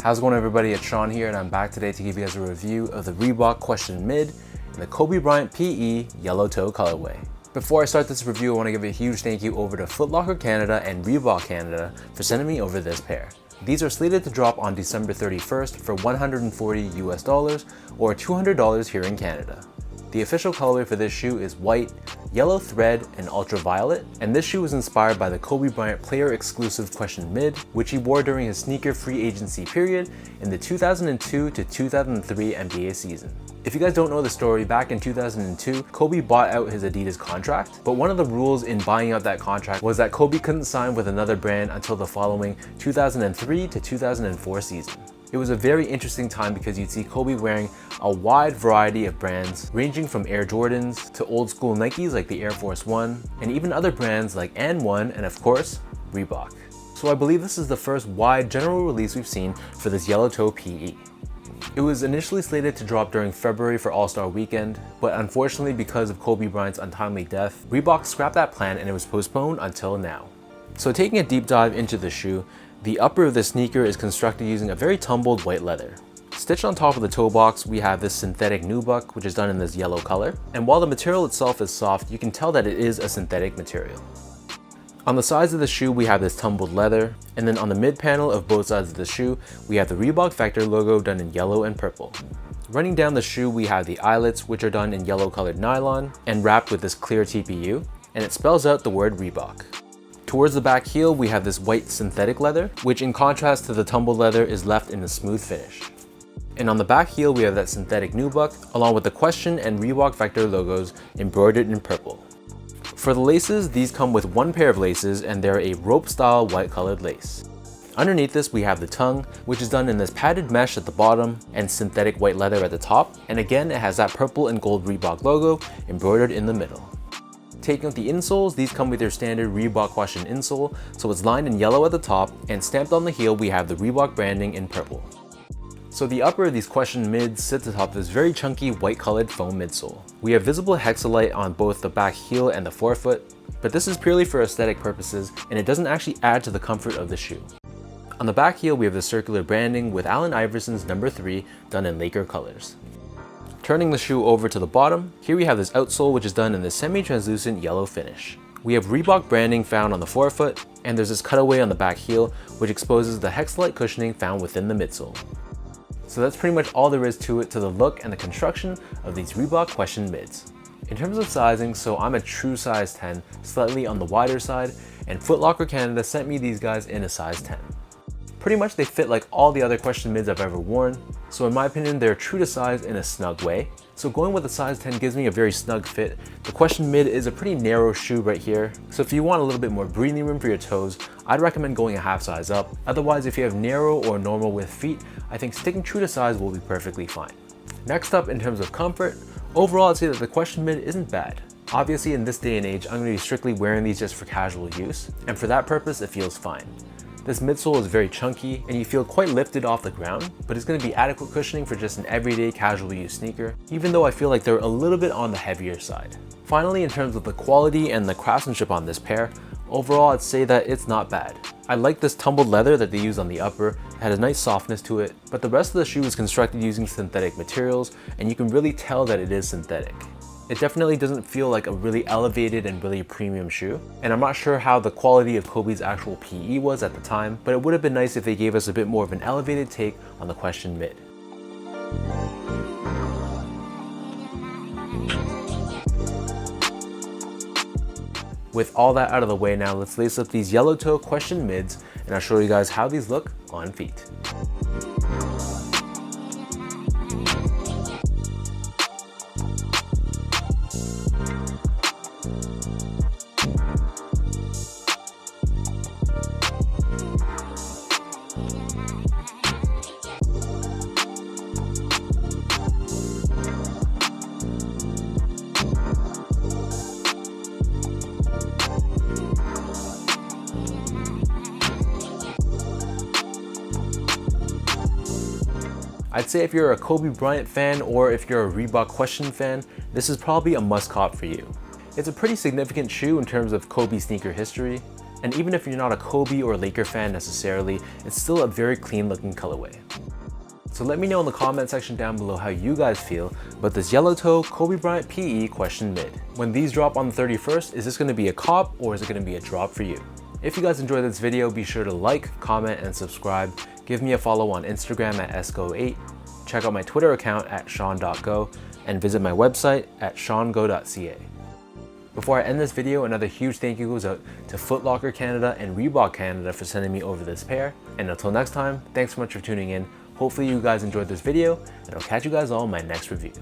How's it going, everybody? It's Sean here, and I'm back today to give you guys a review of the Reebok Question Mid in the Kobe Bryant PE Yellow Toe colorway. Before I start this review, I want to give a huge thank you over to Foot Locker Canada and Reebok Canada for sending me over this pair. These are slated to drop on December 31st for $140 US or $200 here in Canada. The official colorway for this shoe is white, yellow thread, and ultraviolet, and this shoe was inspired by the Kobe Bryant player exclusive Question Mid, which he wore during his sneaker free agency period in the 2002 to 2003 NBA season. If you guys don't know the story, back in 2002, Kobe bought out his Adidas contract, but one of the rules in buying out that contract was that Kobe couldn't sign with another brand until the following 2003 to 2004 season. It was a very interesting time because you'd see Kobe wearing a wide variety of brands, ranging from Air Jordans to old school Nikes like the Air Force One, and even other brands like N1 and of course, Reebok. So I believe this is the first wide general release we've seen for this Yellow Toe PE. It was initially slated to drop during February for All-Star Weekend, but unfortunately because of Kobe Bryant's untimely death, Reebok scrapped that plan and it was postponed until now. So taking a deep dive into the shoe, the upper of the sneaker is constructed using a very tumbled white leather. Stitched on top of the toe box, we have this synthetic nubuck, which is done in this yellow color. And while the material itself is soft, you can tell that it is a synthetic material. On the sides of the shoe, we have this tumbled leather. And then on the mid panel of both sides of the shoe, we have the Reebok Vector logo done in yellow and purple. Running down the shoe, we have the eyelets, which are done in yellow colored nylon and wrapped with this clear TPU. And it spells out the word Reebok. Towards the back heel, we have this white synthetic leather, which in contrast to the tumbled leather is left in a smooth finish. And on the back heel, we have that synthetic nubuck, along with the Question and Reebok Vector logos embroidered in purple. For the laces, these come with one pair of laces and they're a rope style white colored lace. Underneath this, we have the tongue, which is done in this padded mesh at the bottom and synthetic white leather at the top. And again, it has that purple and gold Reebok logo embroidered in the middle. Taking out the insoles, these come with your standard Reebok Question insole, so it's lined in yellow at the top, and stamped on the heel we have the Reebok branding in purple. So the upper of these Question Mids sits atop this very chunky white colored foam midsole. We have visible hexalite on both the back heel and the forefoot, but this is purely for aesthetic purposes and it doesn't actually add to the comfort of the shoe. On the back heel we have the circular branding with Allen Iverson's number 3 done in Laker colors. Turning the shoe over to the bottom, here we have this outsole which is done in this semi-translucent yellow finish. We have Reebok branding found on the forefoot, and there's this cutaway on the back heel which exposes the hexalite cushioning found within the midsole. So that's pretty much all there is to it, to the look and the construction of these Reebok Question Mids. In terms of sizing, so I'm a true size 10, slightly on the wider side, and Foot Locker Canada sent me these guys in a size 10. Pretty much they fit like all the other Question Mids I've ever worn, so in my opinion they're true to size in a snug way. So going with a size 10 gives me a very snug fit. The Question Mid is a pretty narrow shoe right here, so if you want a little bit more breathing room for your toes, I'd recommend going a half size up. Otherwise, if you have narrow or normal width feet, I think sticking true to size will be perfectly fine. Next up, in terms of comfort, overall I'd say that the Question Mid isn't bad. Obviously in this day and age, I'm going to be strictly wearing these just for casual use, and for that purpose it feels fine. This midsole is very chunky and you feel quite lifted off the ground, but it's going to be adequate cushioning for just an everyday casual use sneaker, even though I feel like they're a little bit on the heavier side. Finally, in terms of the quality and the craftsmanship on this pair, overall I'd say that it's not bad. I like this tumbled leather that they use on the upper, it had a nice softness to it, but the rest of the shoe is constructed using synthetic materials and you can really tell that it is synthetic. It definitely doesn't feel like a really elevated and really premium shoe. And I'm not sure how the quality of Kobe's actual PE was at the time, but it would have been nice if they gave us a bit more of an elevated take on the Question Mid. With all that out of the way now, let's lace up these Yellow Toe Question Mids and I'll show you guys how these look on feet. I'd say if you're a Kobe Bryant fan or if you're a Reebok Question fan, this is probably a must cop for you. It's a pretty significant shoe in terms of Kobe sneaker history. And even if you're not a Kobe or Laker fan necessarily, it's still a very clean looking colorway. So let me know in the comment section down below how you guys feel about this yellow toe Kobe Bryant PE question mid. When these drop on the 31st, is this going to be a cop or is it going to be a drop for you? If you guys enjoyed this video, be sure to like, comment, and subscribe. Give me a follow on Instagram at esco8. Check out my Twitter account at sean.go and visit my website at seango.ca. Before I end this video, another huge thank you goes out to Foot Locker Canada and Reebok Canada for sending me over this pair. And until next time, thanks so much for tuning in. Hopefully you guys enjoyed this video, and I'll catch you guys all in my next review.